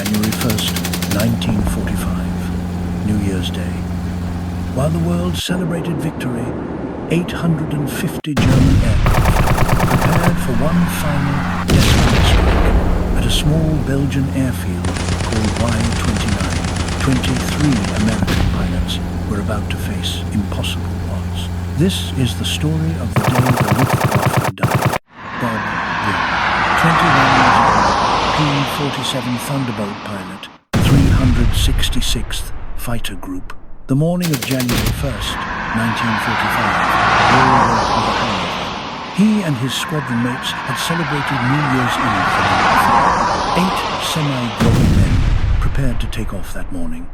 January 1st, 1945, New Year's Day. While the world celebrated victory, 850 German aircraft prepared for one final desperate strike at a small Belgian airfield called Y-29. 23 American pilots were about to face impossible odds. This is the story of the day the Luftwaffe died. Bob Brulle, 21 years old, P-47 Thunderbolt pilot, 366th Fighter Group. The morning of January 1st, 1945, Brulle woke with a hangover. He and his squadron mates had celebrated New Year's Eve the night before. 8 semi-grown men prepared to take off that morning.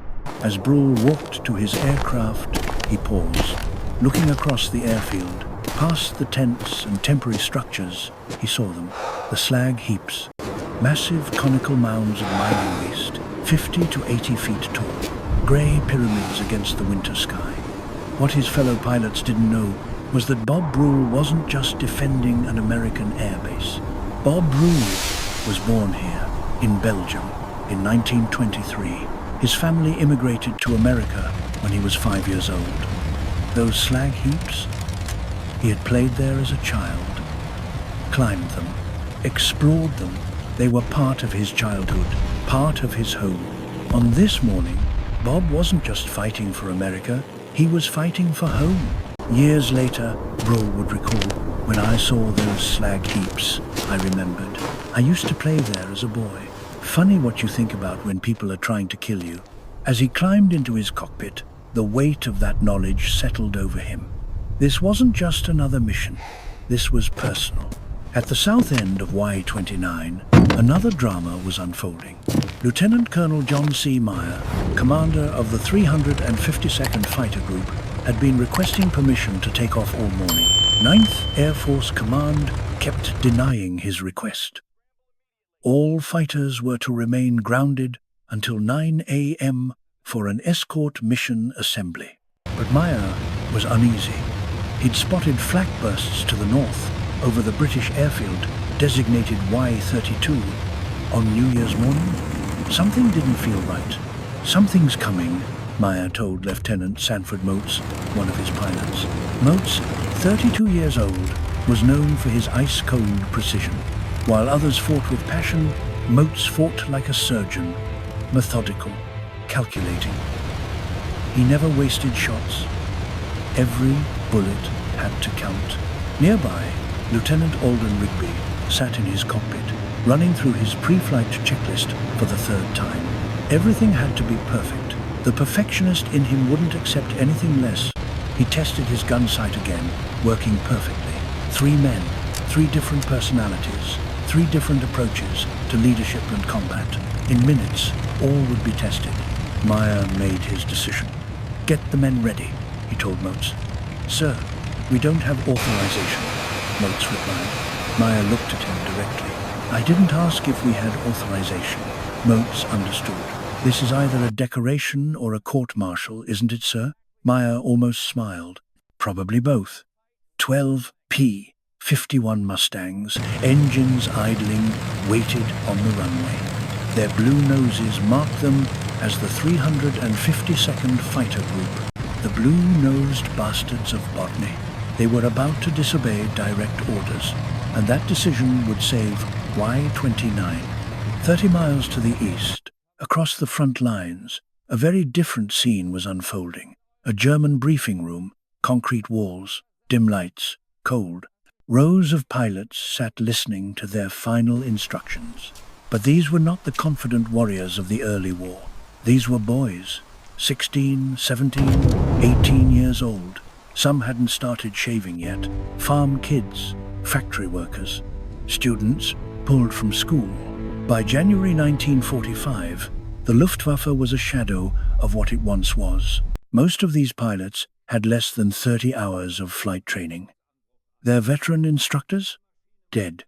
As Brulle walked to his aircraft, he paused. Looking across the airfield, past the tents and temporary structures, he saw them, the slag heaps, massive conical mounds of mining waste, 50 to 80 feet tall, grey pyramids against the winter sky. What his fellow pilots didn't know was that Bob Brulle wasn't just defending an American airbase. Bob Brulle was born here, in Belgium, in 1923. His family immigrated to America when he was 5 years old. Those slag heaps, he had played there as a child, climbed them, explored them. They were part of his childhood, part of his home. On this morning, Bob wasn't just fighting for America, he was fighting for home. Years later, Brulle would recall, when I saw those slag heaps, I remembered. I used to play there as a boy. Funny what you think about when people are trying to kill you. As he climbed into his cockpit, the weight of that knowledge settled over him. This wasn't just another mission. This was personal. At the south end of Y-29, another drama was unfolding. Lieutenant Colonel John C. Meyer, commander of the 352nd Fighter Group, had been requesting permission to take off all morning. 9th Air Force Command kept denying his request. All fighters were to remain grounded until 9 a.m. for an escort mission assembly. But Meyer was uneasy. He'd spotted flak bursts to the north over the British airfield designated Y-32 on New Year's morning. Something didn't feel right. Something's coming, Meyer told Lieutenant Sanford Moats, one of his pilots. Moats, 32 years old, was known for his ice-cold precision. While others fought with passion, Moats fought like a surgeon, methodical, calculating. He never wasted shots. Every bullet had to count. Nearby, Lieutenant Alden Rigby sat in his cockpit, running through his pre-flight checklist for the third time. Everything had to be perfect. The perfectionist in him wouldn't accept anything less. He tested his gun sight again, working perfectly. 3 men, 3 different personalities, 3 different approaches to leadership and combat. In minutes, all would be tested. Meyer made his decision. "Get the men ready," he told Moats. "Sir, we don't have authorization," Moats replied. Meyer looked at him directly. "I didn't ask if we had authorization." Moats understood. "This is either a decoration or a court-martial, isn't it, sir?" Meyer almost smiled. "Probably both." 12 P-51 Mustangs, engines idling, waited on the runway. Their blue noses marked them as the 352nd Fighter Group, the blue-nosed bastards of botany. They were about to disobey direct orders, and that decision would save Y-29. 30 miles to the east, across the front lines, a very different scene was unfolding. A German briefing room, concrete walls, dim lights, cold. Rows of pilots sat listening to their final instructions. But these were not the confident warriors of the early war. These were boys, 16, 17, 18 years old. Some hadn't started shaving yet. Farm kids, factory workers, students pulled from school. By January 1945, the Luftwaffe was a shadow of what it once was. Most of these pilots had less than 30 hours of flight training. Their veteran instructors? Dead.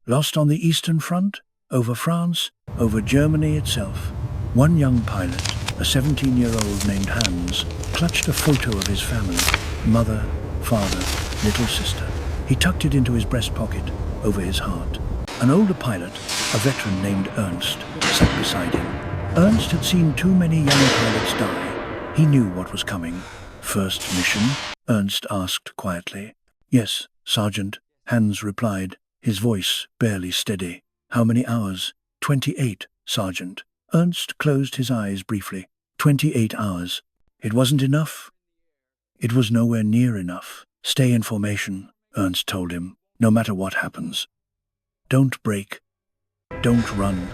Lost on the Eastern Front, over France, over Germany itself. One young pilot, a 17-year-old named Hans, clutched a photo of his family, mother, father, little sister. He tucked it into his breast pocket, over his heart. An older pilot, a veteran named Ernst, sat beside him. Ernst had seen too many young pilots die. He knew what was coming. "First mission?" Ernst asked quietly. "Yes, Sergeant," Hans replied, his voice barely steady. "How many hours?" 28, Sergeant." Ernst closed his eyes briefly. 28 hours. It wasn't enough. It was nowhere near enough. "Stay in formation," Ernst told him, "no matter what happens. Don't break. Don't run."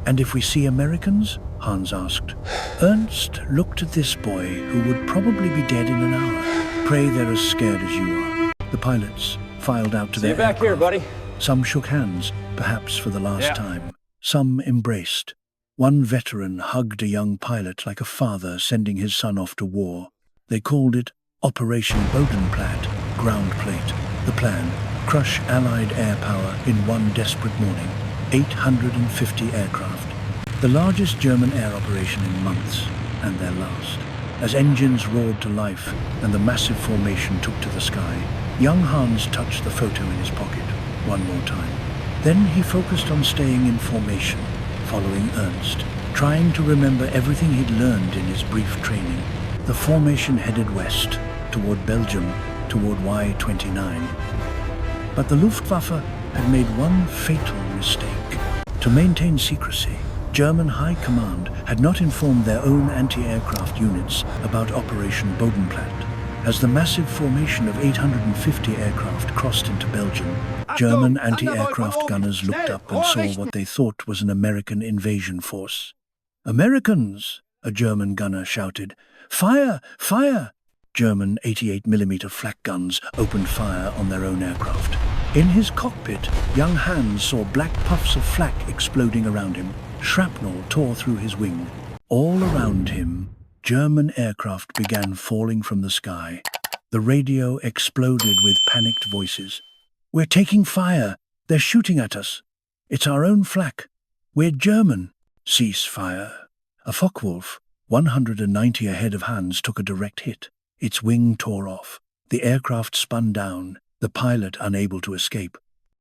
"And if we see Americans?" Hans asked. Ernst looked at this boy who would probably be dead in an hour. "Pray they're as scared as you are." The pilots filed out to their See you back here, buddy. Some shook hands, perhaps for the last time. Some embraced. One veteran hugged a young pilot like a father sending his son off to war. They called it Operation Bodenplatte, ground plate. The plan: crush Allied air power in one desperate morning. 850 aircraft. The largest German air operation in months, and their last. As engines roared to life and the massive formation took to the sky, young Hans touched the photo in his pocket one more time. Then he focused on staying in formation, following Ernst, trying to remember everything he'd learned in his brief training. The formation headed west, toward Belgium, toward Y-29. But the Luftwaffe had made one fatal mistake. To maintain secrecy, German High Command had not informed their own anti-aircraft units about Operation Bodenplatte. As the massive formation of 850 aircraft crossed into Belgium, German anti-aircraft gunners looked up and saw what they thought was an American invasion force. "Americans!" a German gunner shouted. "Fire! Fire!" German 88mm flak guns opened fire on their own aircraft. In his cockpit, young Hans saw black puffs of flak exploding around him. Shrapnel tore through his wing. All around him, German aircraft began falling from the sky. The radio exploded with panicked voices. "We're taking fire! They're shooting at us! It's our own flak! We're German! Cease fire!" A Focke-Wulf, 190 ahead of Hans, took a direct hit. Its wing tore off. The aircraft spun down, the pilot unable to escape.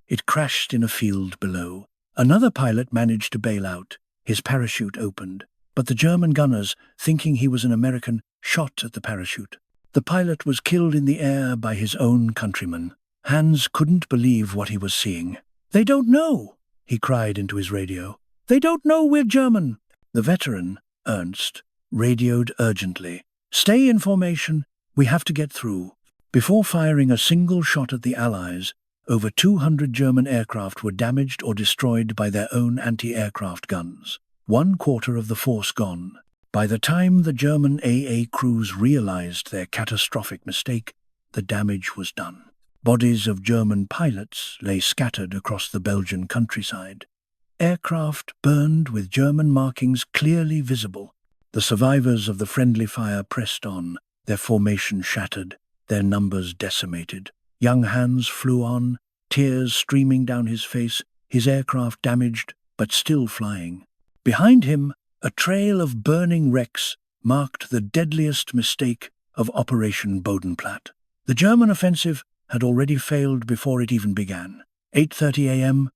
It crashed in a field below. Another pilot managed to bail out. His parachute opened. But the German gunners, thinking he was an American, shot at the parachute. The pilot was killed in the air by his own countrymen. Hans couldn't believe what he was seeing. "They don't know!" he cried into his radio. "They don't know we're German!" The veteran, Ernst, radioed urgently. "Stay in formation. We have to get through." Before firing a single shot at the Allies, over 200 German aircraft were damaged or destroyed by their own anti-aircraft guns. 1/4 of the force gone. By the time the German AA crews realized their catastrophic mistake, the damage was done. Bodies of German pilots lay scattered across the Belgian countryside. Aircraft burned with German markings clearly visible. The survivors of the friendly fire pressed on, their formation shattered, their numbers decimated. Young Hans flew on, tears streaming down his face, his aircraft damaged but still flying. Behind him, a trail of burning wrecks marked the deadliest mistake of Operation Bodenplatte. The German offensive had already failed before it even began. 8:30 a.m.,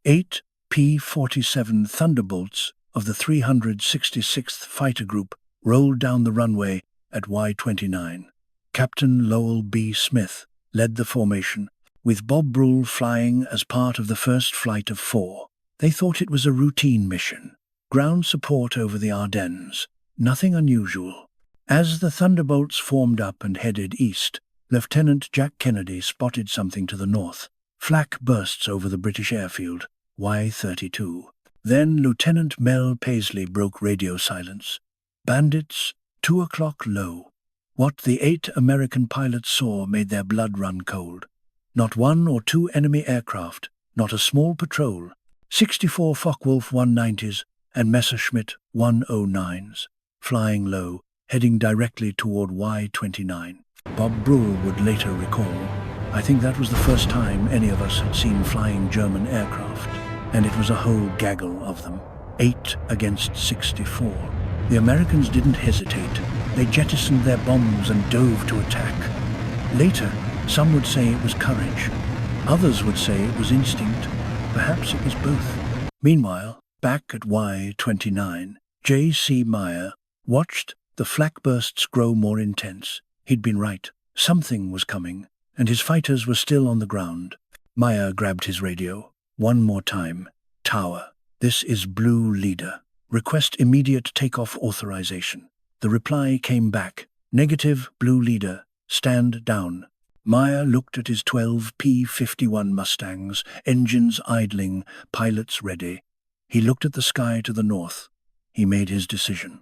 8 P-47 Thunderbolts of the 366th Fighter Group rolled down the runway at Y-29. Captain Lowell B. Smith led the formation, with Bob Brulle flying as part of the first flight of 4. They thought it was a routine mission. Ground support over the Ardennes. Nothing unusual. As the Thunderbolts formed up and headed east, Lieutenant Jack Kennedy spotted something to the north. Flak bursts over the British airfield, Y-32. Then Lieutenant Mel Paisley broke radio silence. "Bandits, 2 o'clock low." What the 8 American pilots saw made their blood run cold. Not 1 or 2 enemy aircraft, not a small patrol. 64 Focke-Wulf 190s and Messerschmitt 109s, flying low, heading directly toward Y-29. Bob Brulle would later recall, "I think that was the first time any of us had seen flying German aircraft, and it was a whole gaggle of them. 8 against 64. The Americans didn't hesitate. They jettisoned their bombs and dove to attack. Later, some would say it was courage. Others would say it was instinct. Perhaps it was both." Meanwhile, back at Y-29, J.C. Meyer watched the flak bursts grow more intense. He'd been right. Something was coming, and his fighters were still on the ground. Meyer grabbed his radio. One more time. Tower. This is Blue Leader. Request immediate takeoff authorization. The reply came back. Negative, Blue Leader. Stand down. Meyer looked at his 12 P-51 Mustangs, engines idling, pilots ready. He looked at the sky to the north. He made his decision.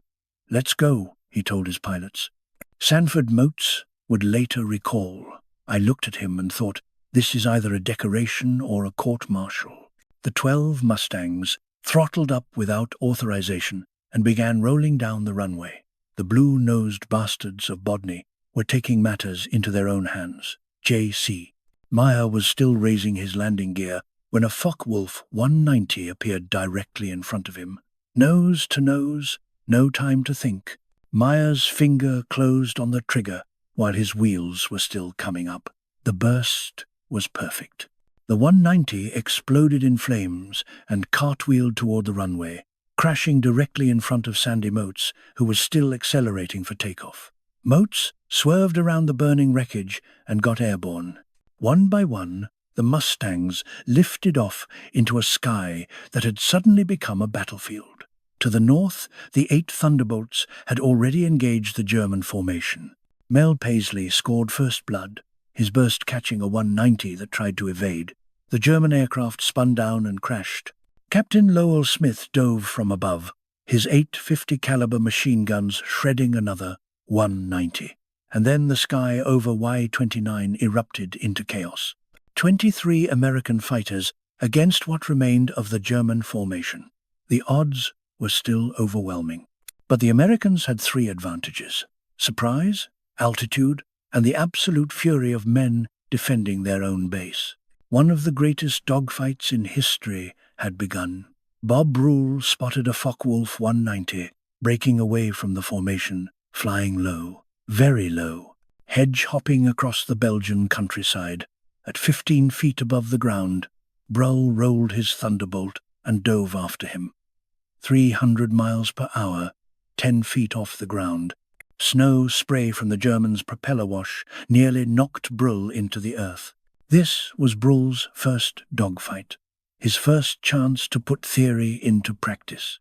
Let's go, he told his pilots. Sanford Moats would later recall. I looked at him and thought, this is either a decoration or a court-martial. The 12 Mustangs throttled up without authorization and began rolling down the runway. The blue-nosed bastards of Bodney were taking matters into their own hands. J.C. Meyer was still raising his landing gear when a Focke-Wulf 190 appeared directly in front of him. Nose to nose, no time to think. Meyer's finger closed on the trigger while his wheels were still coming up. The burst was perfect. The 190 exploded in flames and cartwheeled toward the runway, crashing directly in front of Sandy Moats, who was still accelerating for takeoff. Moats swerved around the burning wreckage and got airborne. One by one, the Mustangs lifted off into a sky that had suddenly become a battlefield. To the north, the 8 Thunderbolts had already engaged the German formation. Mel Paisley scored first blood, his burst catching a 190 that tried to evade. The German aircraft spun down and crashed. Captain Lowell Smith dove from above, his 850 caliber machine guns shredding another 190. And then the sky over Y-29 erupted into chaos. 23 American fighters against what remained of the German formation. The odds were still overwhelming. But the Americans had 3 advantages: surprise, altitude, and the absolute fury of men defending their own base. One of the greatest dogfights in history had begun. Bob Brulle spotted a Focke-Wulf 190, breaking away from the formation, flying low, very low, hedge-hopping across the Belgian countryside. At 15 feet above the ground, Brulle rolled his Thunderbolt and dove after him. 300 miles per hour, 10 feet off the ground. Snow spray from the Germans' propeller wash nearly knocked Brulle into the earth. This was Brulle's first dogfight, his first chance to put theory into practice.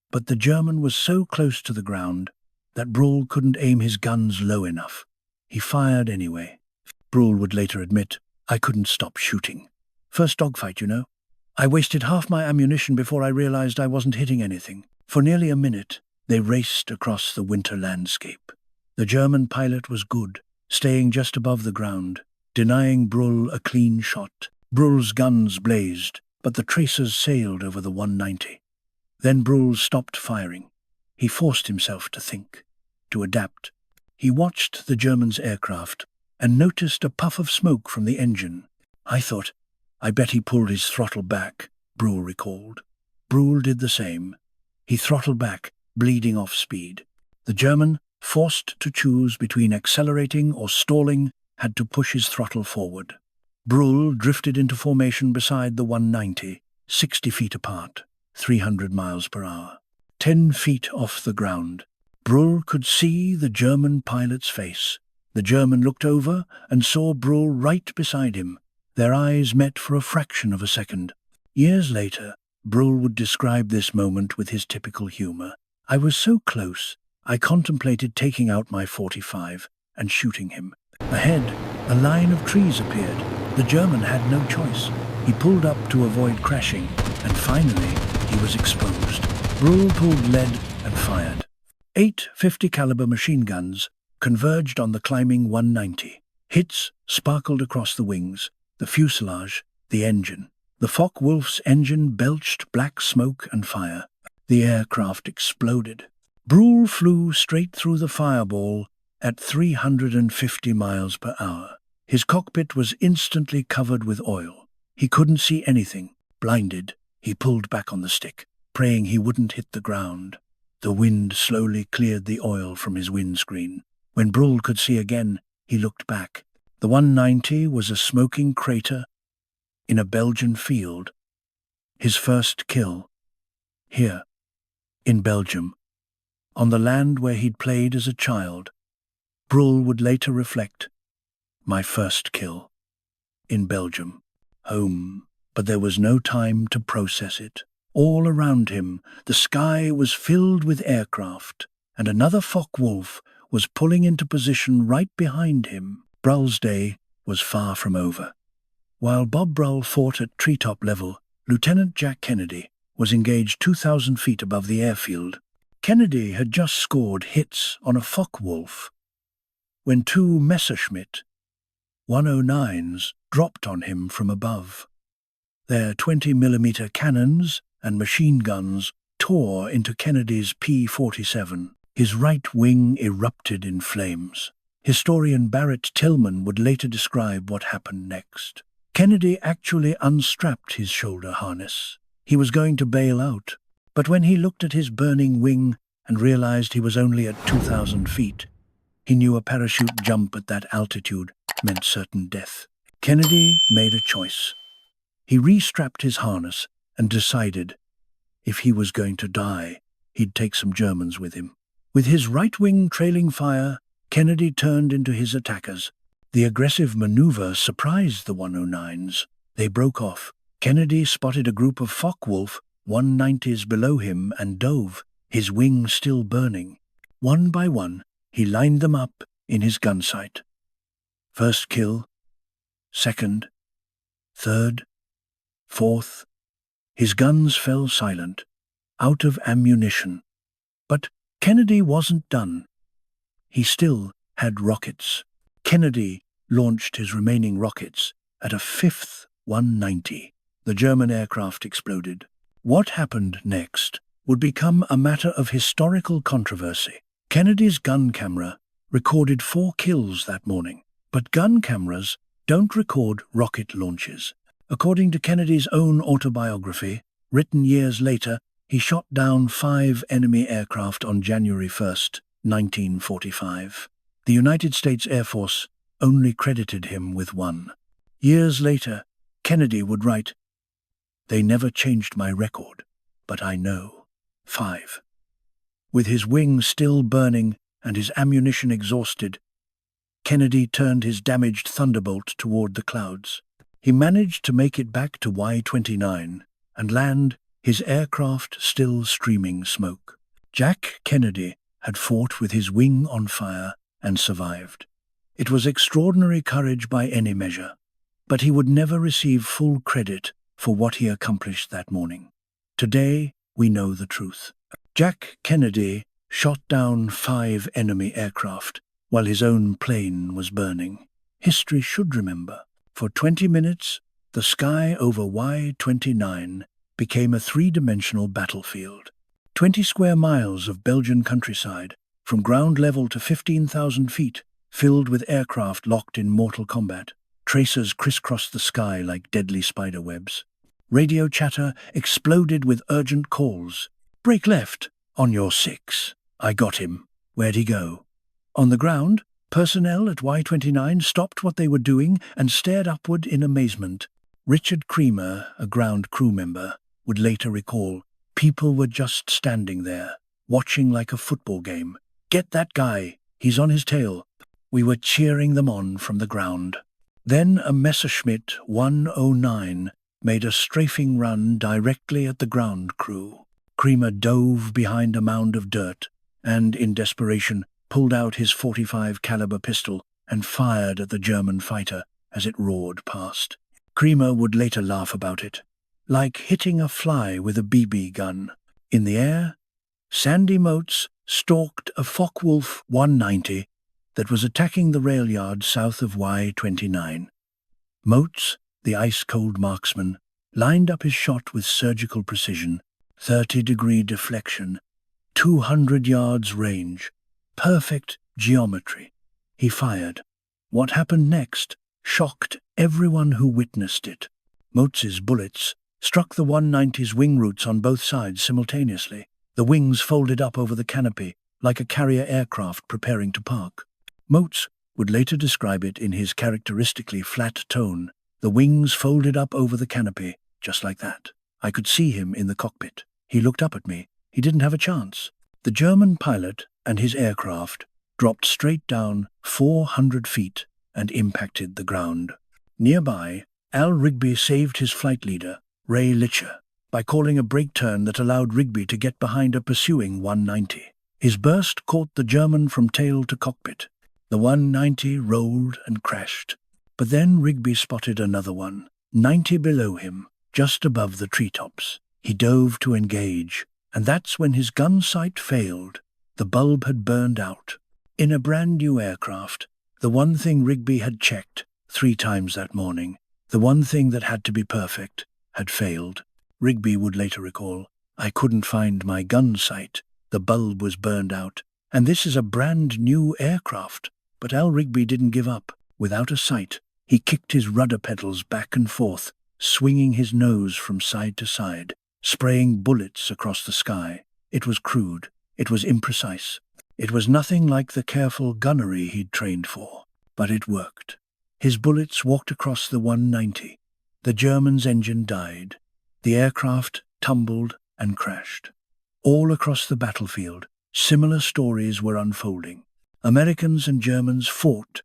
But the German was so close to the ground that Brulle couldn't aim his guns low enough. He fired anyway. Brulle would later admit, I couldn't stop shooting. First dogfight, you know. I wasted half my ammunition before I realized I wasn't hitting anything. For nearly a minute, they raced across the winter landscape. The German pilot was good, staying just above the ground, denying Brulle a clean shot. Brulle's guns blazed, but the tracers sailed over the 190. Then Brulle stopped firing. He forced himself to think, to adapt. He watched the German's aircraft and noticed a puff of smoke from the engine. I thought, I bet he pulled his throttle back, Brulle recalled. Brulle did the same. He throttled back, bleeding off speed. The German, forced to choose between accelerating or stalling, had to push his throttle forward. Brulle drifted into formation beside the 190, 60 feet apart, 300 miles per hour. 10 feet off the ground, Brulle could see the German pilot's face. The German looked over and saw Brulle right beside him. Their eyes met for a fraction of a second. Years later, Brulle would describe this moment with his typical humor. I was so close, I contemplated taking out my .45 and shooting him. Ahead, a line of trees appeared. The German had no choice. He pulled up to avoid crashing, and finally, he was exposed. Brulle pulled lead and fired. 8 50 caliber machine guns converged on the climbing 190. Hits sparkled across the wings, the fuselage, the engine. The Focke-Wulf's engine belched black smoke and fire. The aircraft exploded. Brulle flew straight through the fireball at 350 miles per hour. His cockpit was instantly covered with oil. He couldn't see anything. Blinded, he pulled back on the stick, praying he wouldn't hit the ground. The wind slowly cleared the oil from his windscreen. When Brulle could see again, he looked back. The 190 was a smoking crater in a Belgian field. His first kill. Here, in Belgium. on the land where he'd played as a child. Brulle would later reflect, "My first kill. In Belgium. Home." But there was no time to process it. All around him, the sky was filled with aircraft, and another Focke-Wulf was pulling into position right behind him. Brulle's day was far from over. While Bob Brulle fought at treetop level, Lieutenant Jack Kennedy was engaged 2,000 feet above the airfield. Kennedy had just scored hits on a Focke-Wulf when two Messerschmitt 109s dropped on him from above. Their 20mm cannons and machine guns tore into Kennedy's P-47. His right wing erupted in flames. Historian Barrett Tillman would later describe what happened next. Kennedy actually unstrapped his shoulder harness. He was going to bail out, but when he looked at his burning wing and realized he was only at 2,000 feet, he knew a parachute jump at that altitude meant certain death. Kennedy made a choice. He restrapped his harness and decided if he was going to die, he'd take some Germans with him. With his right wing trailing fire, Kennedy turned into his attackers. The aggressive maneuver surprised the 109s. They broke off. Kennedy spotted a group of Focke-Wulf 190s below him and dove, his wing still burning. One by one, he lined them up in his gun sight. First kill, second, third, fourth. His guns fell silent, out of ammunition. But Kennedy wasn't done. He still had rockets. Kennedy launched his remaining rockets at a fifth 190. The German aircraft exploded. What happened next would become a matter of historical controversy. Kennedy's gun camera recorded 4 kills that morning, but gun cameras don't record rocket launches. According to Kennedy's own autobiography, written years later, he shot down 5 enemy aircraft on January 1st, 1945. The United States Air Force only credited him with 1. Years later, Kennedy would write, "They never changed my record, but I know." 5. With his wing still burning and his ammunition exhausted, Kennedy turned his damaged Thunderbolt toward the clouds. He managed to make it back to Y-29 and land, his aircraft still streaming smoke. Jack Kennedy had fought with his wing on fire and survived. It was extraordinary courage by any measure, but he would never receive full credit for what he accomplished that morning. Today, we know the truth. Jack Kennedy shot down 5 enemy aircraft while his own plane was burning. History should remember. For 20 minutes, the sky over Y-29 became a 3-dimensional battlefield. 20 square miles of Belgian countryside, from ground level to 15,000 feet, filled with aircraft locked in mortal combat. Tracers crisscrossed the sky like deadly spider webs. Radio chatter exploded with urgent calls. "Break left, on your 6. I got him. Where'd he go?" On the ground, personnel at Y-29 stopped what they were doing and stared upward in amazement. Richard Creamer, a ground crew member, would later recall, "People were just standing there, watching like a football game. Get that guy, he's on his tail." We were cheering them on from the ground. Then a Messerschmitt 109 made a strafing run directly at the ground crew. Creamer dove behind a mound of dirt and, in desperation, pulled out his .45 caliber pistol and fired at the German fighter as it roared past. Creamer would later laugh about it, like hitting a fly with a BB gun. In the air, Sandy Moats stalked a Focke-Wulf 190 that was attacking the rail yard south of Y-29. Moats, the ice-cold marksman, lined up his shot with surgical precision, 30-degree deflection, 200 yards range, perfect geometry. He fired. What happened next shocked everyone who witnessed it. Moats's bullets struck the 190's wing roots on both sides simultaneously. The wings folded up over the canopy, like a carrier aircraft preparing to park. Moats would later describe it in his characteristically flat tone. "The wings folded up over the canopy, just like that. I could see him in the cockpit. He looked up at me. He didn't have a chance. The German pilot and his aircraft dropped straight down 400 feet and impacted the ground. Nearby, Al Rigby saved his flight leader, Ray Litcher, by calling a brake turn that allowed Rigby to get behind a pursuing 190. His burst caught the German from tail to cockpit. The 190 rolled and crashed. But then Rigby spotted another 190 below him, just above the treetops. He dove to engage, and that's when his gun sight failed. The bulb had burned out. In a brand new aircraft, the one thing Rigby had checked 3 times that morning, the one thing that had to be perfect, had failed. Rigby would later recall, "I couldn't find my gun sight. The bulb was burned out. And this is a brand new aircraft." But Al Rigby didn't give up. Without a sight, he kicked his rudder pedals back and forth, swinging his nose from side to side, spraying bullets across the sky. It was crude. It was imprecise. It was nothing like the careful gunnery he'd trained for. But it worked. His bullets walked across the 190. The German's engine died. The aircraft tumbled and crashed. All across the battlefield, similar stories were unfolding. Americans and Germans fought,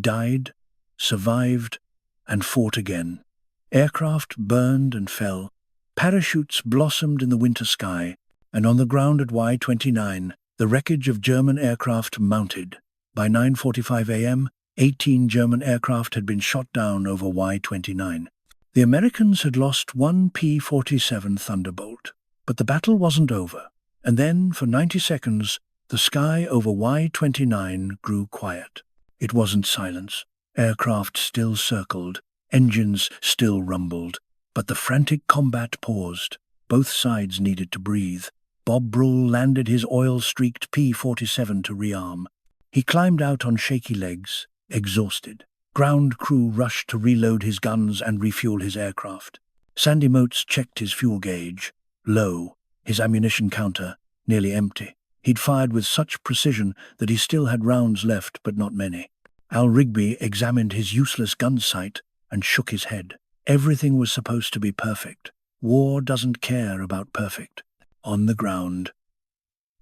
died, survived, and fought again. Aircraft burned and fell. Parachutes blossomed in the winter sky, and on the ground at Y-29, the wreckage of German aircraft mounted. By 9:45 a.m., 18 German aircraft had been shot down over Y-29. The Americans had lost 1 P-47 Thunderbolt, but the battle wasn't over. And then, for 90 seconds, the sky over Y-29 grew quiet. It wasn't silence. Aircraft still circled, engines still rumbled, but the frantic combat paused. Both sides needed to breathe. Bob Brulle landed his oil-streaked P-47 to rearm. He climbed out on shaky legs, exhausted. Ground crew rushed to reload his guns and refuel his aircraft. Sandy Moats checked his fuel gauge. Low. His ammunition counter nearly empty. He'd fired with such precision that he still had rounds left, but not many. Al Rigby examined his useless gun sight and shook his head. Everything was supposed to be perfect. War doesn't care about perfect. On the ground,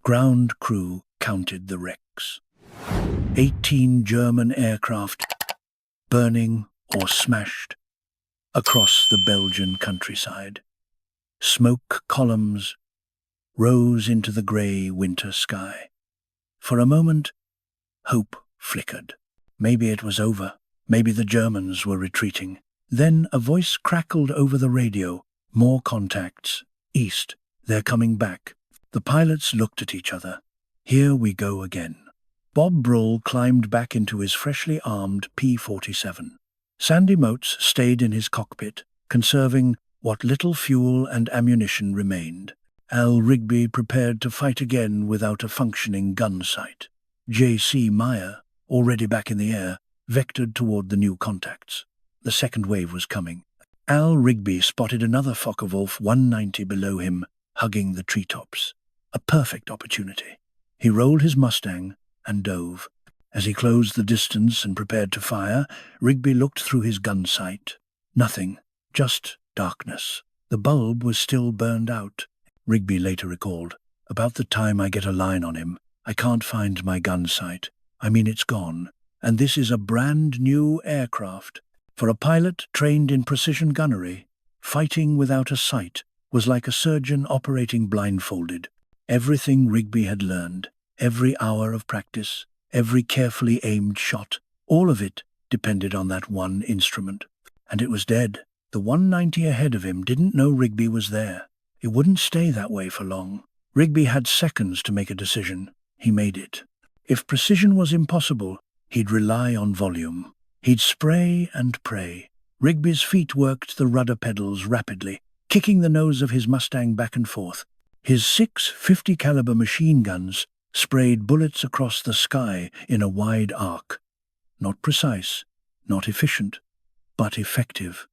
ground crew counted the wrecks. 18 German aircraft burning or smashed across the Belgian countryside. Smoke columns rose into the grey winter sky. For a moment, hope flickered. Maybe it was over. Maybe the Germans were retreating. Then a voice crackled over the radio. "More contacts. East. They're coming back." The pilots looked at each other. "Here we go again." Bob Brulle climbed back into his freshly armed P-47. Sandy Moats stayed in his cockpit, conserving what little fuel and ammunition remained. Al Rigby prepared to fight again without a functioning gun sight. J.C. Meyer, already back in the air, vectored toward the new contacts. The second wave was coming. Al Rigby spotted another Focke-Wulf 190 below him, hugging the treetops. A perfect opportunity. He rolled his Mustang and dove. As he closed the distance and prepared to fire, Rigby looked through his gun sight. Nothing, just darkness. The bulb was still burned out. Rigby later recalled, "About the time I get a line on him, I can't find my gun sight. I mean, it's gone. And this is a brand new aircraft." For a pilot trained in precision gunnery, fighting without a sight was like a surgeon operating blindfolded. Everything Rigby had learned, every hour of practice, every carefully aimed shot, all of it depended on that one instrument. And it was dead. The 190 ahead of him didn't know Rigby was there. It wouldn't stay that way for long. Rigby had seconds to make a decision. He made it. If precision was impossible, he'd rely on volume. He'd spray and pray. Rigby's feet worked the rudder pedals rapidly, kicking the nose of his Mustang back and forth. His 6 50 caliber machine guns sprayed bullets across the sky in a wide arc. Not precise, not efficient, but effective.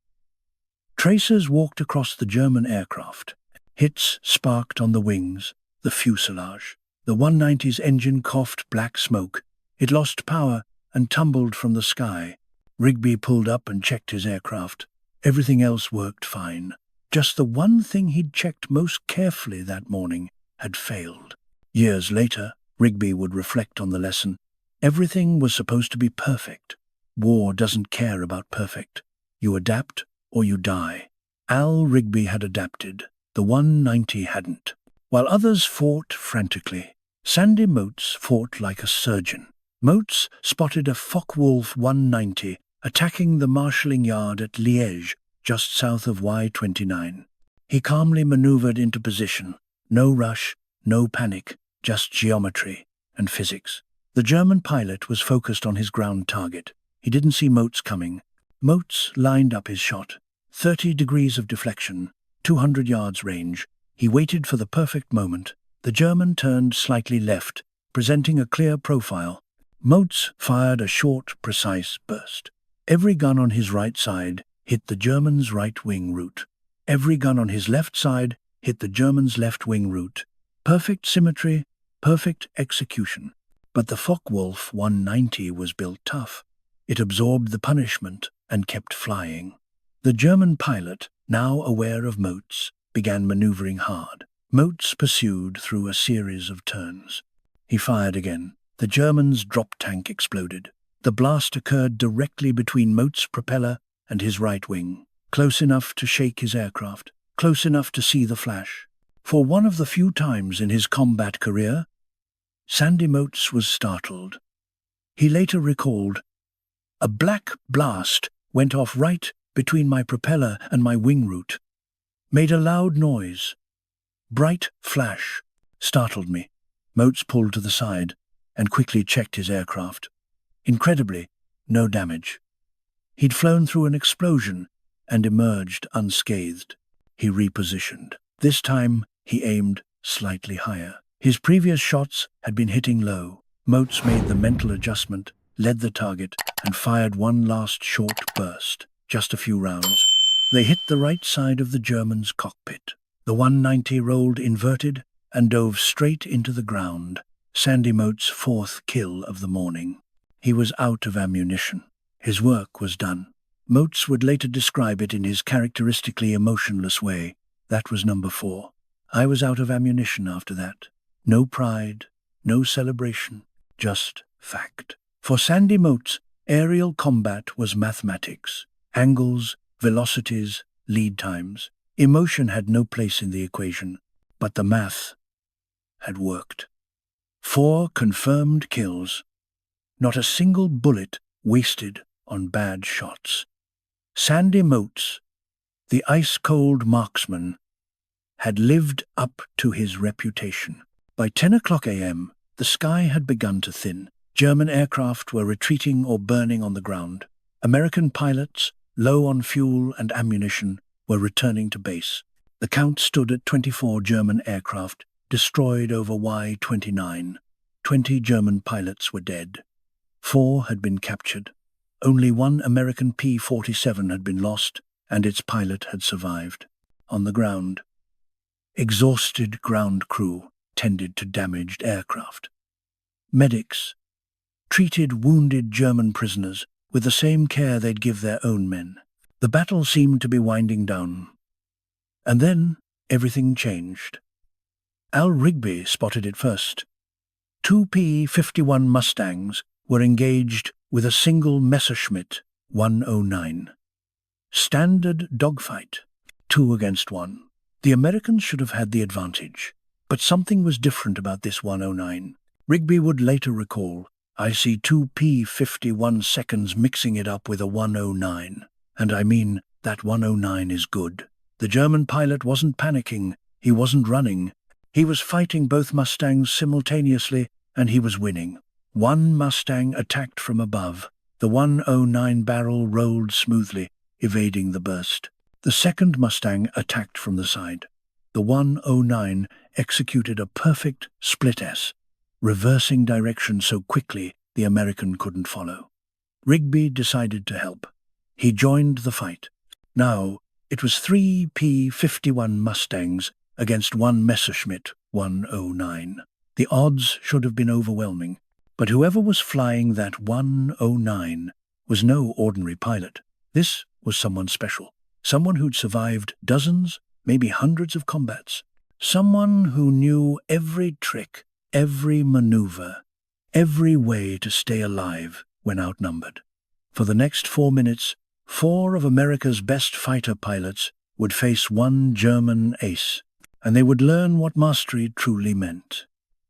Tracers walked across the German aircraft. Hits sparked on the wings, the fuselage. The 190's engine coughed black smoke. It lost power and tumbled from the sky. Rigby pulled up and checked his aircraft. Everything else worked fine. Just the one thing he'd checked most carefully that morning had failed. Years later, Rigby would reflect on the lesson. Everything was supposed to be perfect. War doesn't care about perfect. You adapt or you die. Al Rigby had adapted. The 190 hadn't. While others fought frantically, Sandy Moats fought like a surgeon. Moats spotted a Focke-Wulf 190 attacking the marshalling yard at Liège, just south of Y-29. He calmly maneuvered into position. No rush, no panic, just geometry and physics. The German pilot was focused on his ground target. He didn't see Moats coming. Moats lined up his shot. 30 degrees of deflection, 200 yards range. He waited for the perfect moment. The German turned slightly left, presenting a clear profile. Moats fired a short, precise burst. Every gun on his right side hit the German's right wing root. Every gun on his left side hit the German's left wing root. Perfect symmetry, perfect execution. But the Focke-Wulf 190 was built tough. It absorbed the punishment and kept flying. The German pilot, now aware of Moats, began maneuvering hard. Moats pursued through a series of turns. He fired again. The German's drop tank exploded. The blast occurred directly between Moats' propeller and his right wing, close enough to shake his aircraft, close enough to see the flash. For one of the few times in his combat career, Sandy Moats was startled. He later recalled, "A black blast went off right between my propeller and my wing root. Made a loud noise. Bright flash. Startled me." Moats pulled to the side and quickly checked his aircraft. Incredibly, no damage. He'd flown through an explosion and emerged unscathed. He repositioned. This time, he aimed slightly higher. His previous shots had been hitting low. Moats made the mental adjustment, led the target, and fired one last short burst, just a few rounds. They hit the right side of the German's cockpit. The 190 rolled inverted and dove straight into the ground. Sandy Moats' fourth kill of the morning. He was out of ammunition. His work was done. Moats would later describe it in his characteristically emotionless way. That was number 4. I was out of ammunition after that. No pride, no celebration, just fact. For Sandy Moats, aerial combat was mathematics. Angles, velocities, lead times. Emotion had no place in the equation, but the math had worked. 4 confirmed kills. Not a single bullet wasted on bad shots. Sandy Moats, the ice-cold marksman, had lived up to his reputation. By 10 o'clock a.m., the sky had begun to thin. German aircraft were retreating or burning on the ground. American pilots, low on fuel and ammunition, were returning to base. The count stood at 24 German aircraft destroyed over Y-29. 20 German pilots were dead. 4 had been captured. Only 1 American P-47 had been lost, and its pilot had survived. On the ground, exhausted ground crew tended to damaged aircraft. Medics treated wounded German prisoners with the same care they'd give their own men. The battle seemed to be winding down. And then everything changed. Al Rigby spotted it first. 2 P-51 Mustangs were engaged with a single Messerschmitt 109. Standard dogfight, 2 against 1. The Americans should have had the advantage, but something was different about this 109. Rigby would later recall, "I see 2 P-51 seconds mixing it up with a 109. And I mean, that 109 is good." The German pilot wasn't panicking, he wasn't running. He was fighting both Mustangs simultaneously, and he was winning. One Mustang attacked from above. The 109 barrel rolled smoothly, evading the burst. The second Mustang attacked from the side. The 109 executed a perfect split S, reversing direction so quickly the American couldn't follow. Rigby decided to help. He joined the fight. Now, it was 3 P-51 Mustangs against 1 Messerschmitt 109. The odds should have been overwhelming, but whoever was flying that 109 was no ordinary pilot. This was someone special, someone who'd survived dozens, maybe hundreds of combats, someone who knew every trick, every maneuver, every way to stay alive when outnumbered. For the next 4 minutes, 4 of America's best fighter pilots would face one German ace, and they would learn what mastery truly meant.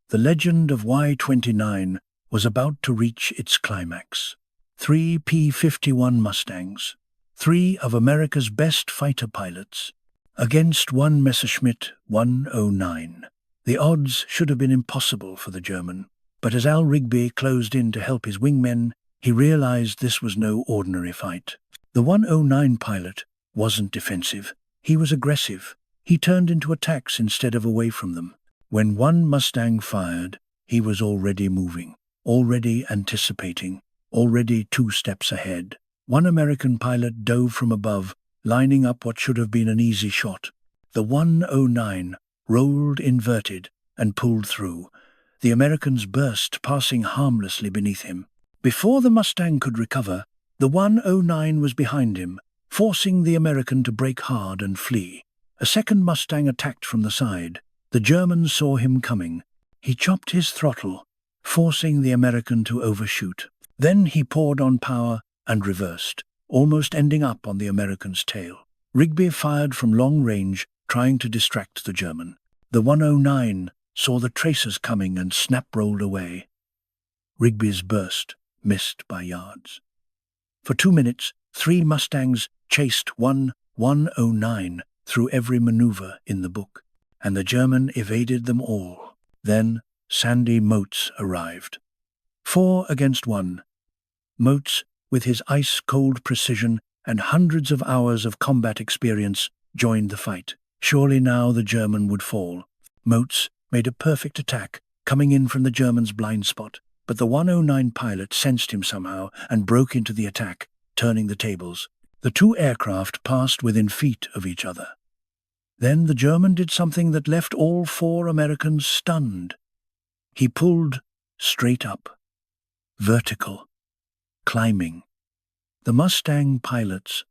The legend of Y-29 was about to reach its climax. 3 P-51 Mustangs, 3 of America's best fighter pilots, against 1 Messerschmitt 109. The odds should have been impossible for the German, but as Al Rigby closed in to help his wingmen, he realized this was no ordinary fight. The 109 pilot wasn't defensive, he was aggressive. He turned into attacks instead of away from them. When one Mustang fired, he was already moving, already anticipating, already 2 steps ahead. One American pilot dove from above, lining up what should have been an easy shot. The 109 rolled inverted and pulled through. The Americans burst, passing harmlessly beneath him. Before the Mustang could recover, the 109 was behind him, forcing the American to brake hard and flee. A second Mustang attacked from the side. The German saw him coming. He chopped his throttle, forcing the American to overshoot. Then he poured on power and reversed, almost ending up on the American's tail. Rigby fired from long range, trying to distract the German. The 109 saw the tracers coming and snap-rolled away. Rigby's burst missed by yards. For 2 minutes, 3 Mustangs chased 109 through every maneuver in the book, and the German evaded them all. Then Sandy Moats arrived. 4 against 1. Moats, with his ice-cold precision and hundreds of hours of combat experience, joined the fight. Surely now the German would fall. Moats made a perfect attack, coming in from the German's blind spot, but the 109 pilot sensed him somehow and broke into the attack, turning the tables. The 2 aircraft passed within feet of each other. Then the German did something that left all 4 Americans stunned. He pulled straight up, vertical, climbing. The Mustang pilots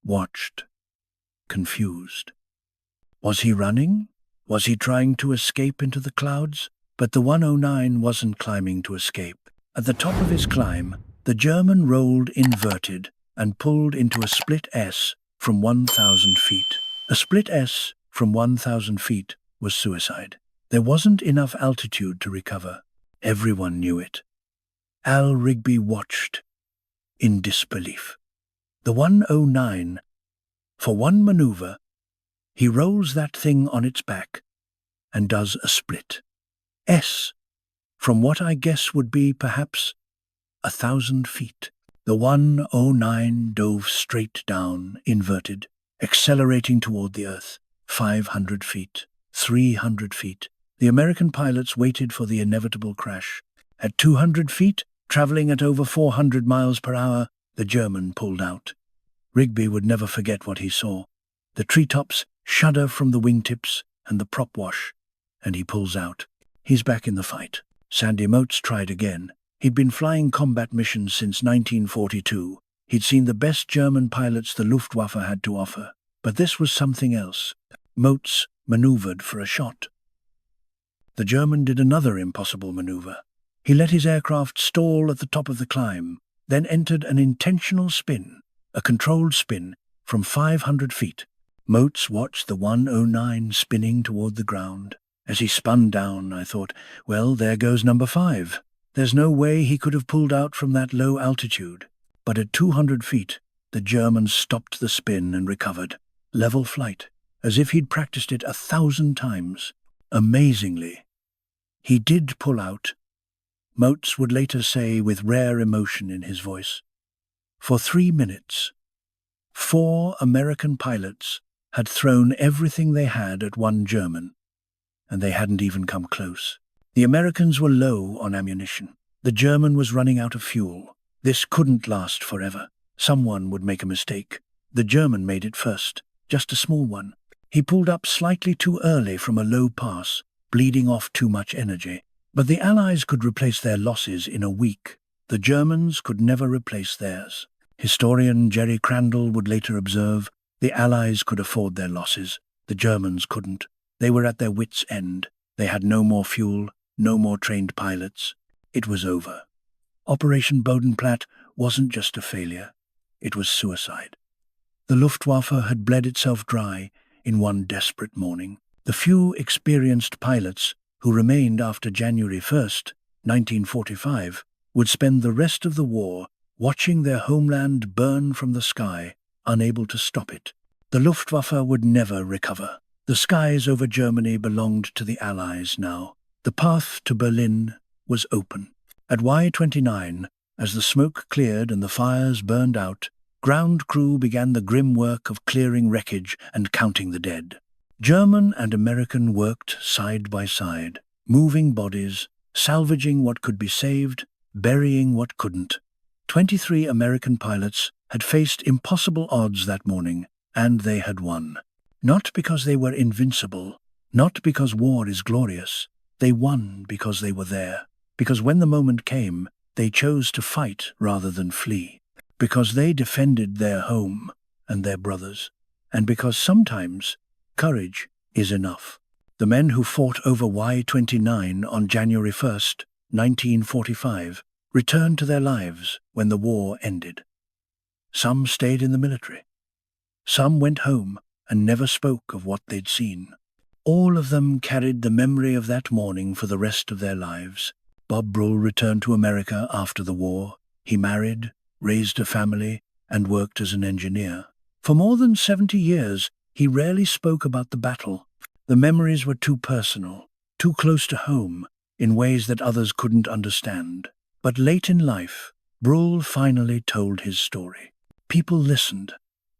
watched, confused. Was he running? Was he trying to escape into the clouds? But the 109 wasn't climbing to escape. At the top of his climb, the German rolled inverted and pulled into a split S from 1,000 feet. A split S from 1,000 feet was suicide. There wasn't enough altitude to recover. Everyone knew it. Al Rigby watched in disbelief. The 109, for one maneuver, he rolls that thing on its back and does a split S from what I guess would be perhaps 1,000 feet. The 109 dove straight down, inverted, accelerating toward the earth. 500 feet, 300 feet. The American pilots waited for the inevitable crash. At 200 feet, traveling at over 400 miles per hour, the German pulled out. Rigby would never forget what he saw. The treetops shudder from the wingtips and the prop wash, and he pulls out. He's back in the fight. Sandy Moats tried again. He'd been flying combat missions since 1942. He'd seen the best German pilots the Luftwaffe had to offer. But this was something else. Moats maneuvered for a shot. The German did another impossible maneuver. He let his aircraft stall at the top of the climb, then entered an intentional spin, a controlled spin, from 500 feet. Moats watched the 109 spinning toward the ground. As he spun down, I thought, well, there goes number 5. There's no way he could have pulled out from that low altitude. But at 200 feet, the German stopped the spin and recovered. Level flight, as if he'd practiced it 1,000 times. Amazingly, he did pull out, Moats would later say with rare emotion in his voice. For 3 minutes, 4 American pilots had thrown everything they had at one German, and they hadn't even come close. The Americans were low on ammunition. The German was running out of fuel. This couldn't last forever. Someone would make a mistake. The German made it first, just a small one. He pulled up slightly too early from a low pass, bleeding off too much energy. But the Allies could replace their losses in a week. The Germans could never replace theirs. Historian Jerry Crandall would later observe, the Allies could afford their losses. The Germans couldn't. They were at their wits' end. They had no more fuel, no more trained pilots. It was over. Operation Bodenplatte wasn't just a failure, it was suicide. The Luftwaffe had bled itself dry in one desperate morning. The few experienced pilots who remained after January 1st, 1945, would spend the rest of the war watching their homeland burn from the sky, unable to stop it. The Luftwaffe would never recover. The skies over Germany belonged to the Allies now. The path to Berlin was open. At Y-29, as the smoke cleared and the fires burned out, ground crew began the grim work of clearing wreckage and counting the dead. German and American worked side by side, moving bodies, salvaging what could be saved, burying what couldn't. 23 American pilots had faced impossible odds that morning, and they had won. Not because they were invincible, not because war is glorious. They won because they were there. Because when the moment came, they chose to fight rather than flee. Because they defended their home and their brothers. And because sometimes courage is enough. The men who fought over Y-29 on January 1st, 1945, returned to their lives when the war ended. Some stayed in the military. Some went home and never spoke of what they'd seen. All of them carried the memory of that morning for the rest of their lives. Bob Brulle returned to America after the war. He married, raised a family, and worked as an engineer. For more than 70 years, he rarely spoke about the battle. The memories were too personal, too close to home, in ways that others couldn't understand. But late in life, Brulle finally told his story. People listened.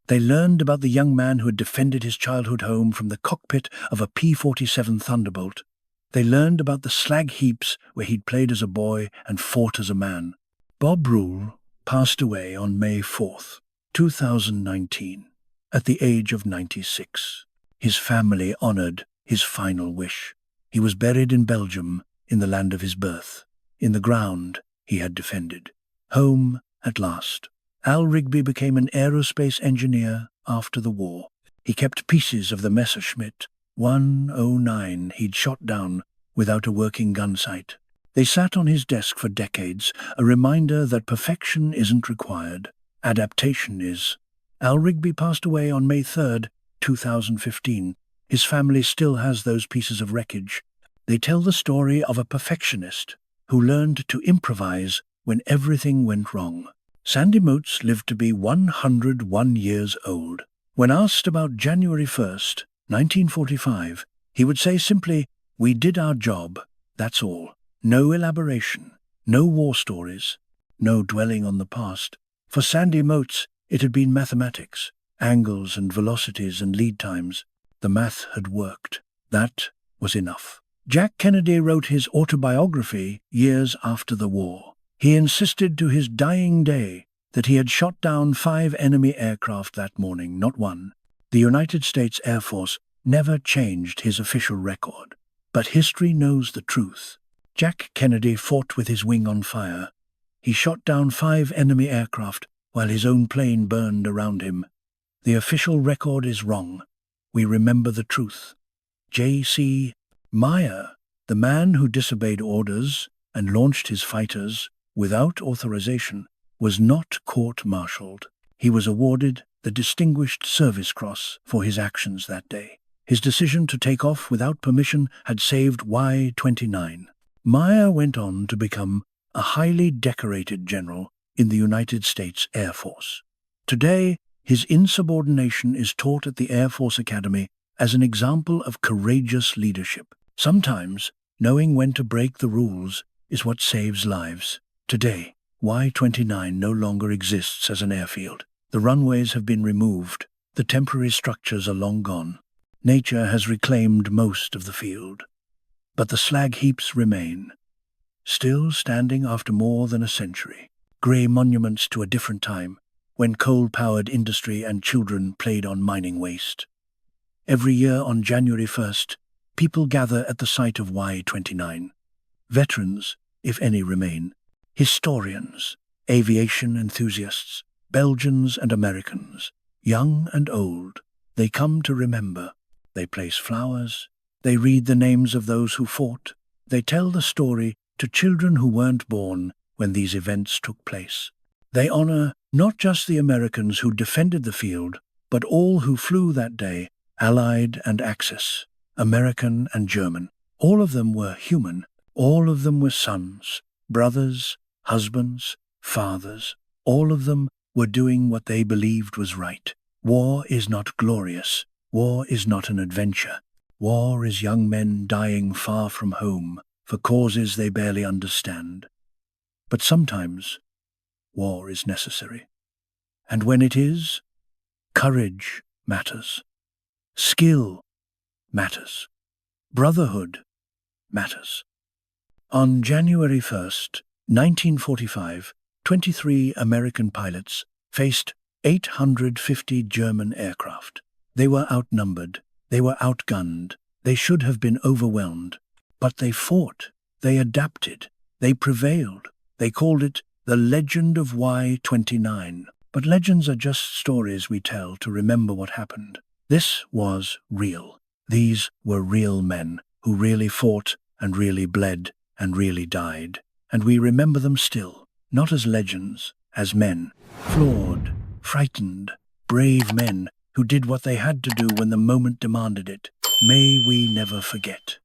They learned about the young man who had defended his childhood home from the cockpit of a P-47 Thunderbolt. They learned about the slag heaps where he'd played as a boy and fought as a man. Bob Brulle passed away on May 4th, 2019, at the age of 96. His family honored his final wish. He was buried in Belgium, in the land of his birth, in the ground he had defended. Home at last. Al Rigby became an aerospace engineer after the war. He kept pieces of the Messerschmitt 109 he'd shot down without a working gun sight. They sat on his desk for decades, a reminder that perfection isn't required. Adaptation is. Al Rigby passed away on May 3rd, 2015. His family still has those pieces of wreckage. They tell the story of a perfectionist who learned to improvise when everything went wrong. Sandy Moats lived to be 101 years old. When asked about January 1st, 1945, he would say simply, "We did our job, that's all." No elaboration, no war stories, no dwelling on the past. For Sandy Moats, it had been mathematics, angles and velocities and lead times. The math had worked. That was enough. Jack Kennedy wrote his autobiography years after the war. He insisted to his dying day that he had shot down 5 enemy aircraft that morning, not one. The United States Air Force never changed his official record. But history knows the truth. Jack Kennedy fought with his wing on fire. He shot down 5 enemy aircraft while his own plane burned around him. The official record is wrong. We remember the truth. J.C. Meyer, the man who disobeyed orders and launched his fighters without authorization, was not court-martialed. He was awarded the Distinguished Service Cross for his actions that day. His decision to take off without permission had saved Y-29. Meyer went on to become a highly decorated general in the United States Air Force. Today, his insubordination is taught at the Air Force Academy as an example of courageous leadership. Sometimes, knowing when to break the rules is what saves lives. Today, Y-29 no longer exists as an airfield. The runways have been removed. The temporary structures are long gone. Nature has reclaimed most of the field. But the slag heaps remain, still standing after more than a century. Grey monuments to a different time, when coal-powered industry and children played on mining waste. Every year on January 1st, people gather at the site of Y-29. Veterans, if any remain, historians, aviation enthusiasts, Belgians and Americans, young and old, they come to remember. They place flowers, they read the names of those who fought, They tell the story to children who weren't born when these events took place. They honor not just the Americans who defended the field, but all who flew that day, Allied and Axis, American and German. All of them were human. All of them were sons, brothers, husbands, fathers. All of them were doing what they believed was right. War is not glorious. War is not an adventure. War is young men dying far from home for causes they barely understand. But sometimes, war is necessary. And when it is, courage matters. Skill matters. Brotherhood matters. On January 1st, 1945, 23 American pilots faced 850 German aircraft. They were outnumbered. They were outgunned. They should have been overwhelmed. But they fought. They adapted. They prevailed. They called it the Legend of Y-29. But legends are just stories we tell to remember what happened. This was real. These were real men who really fought and really bled and really died. And we remember them still, not as legends, as men. Flawed, frightened, brave men who did what they had to do when the moment demanded it. May we never forget.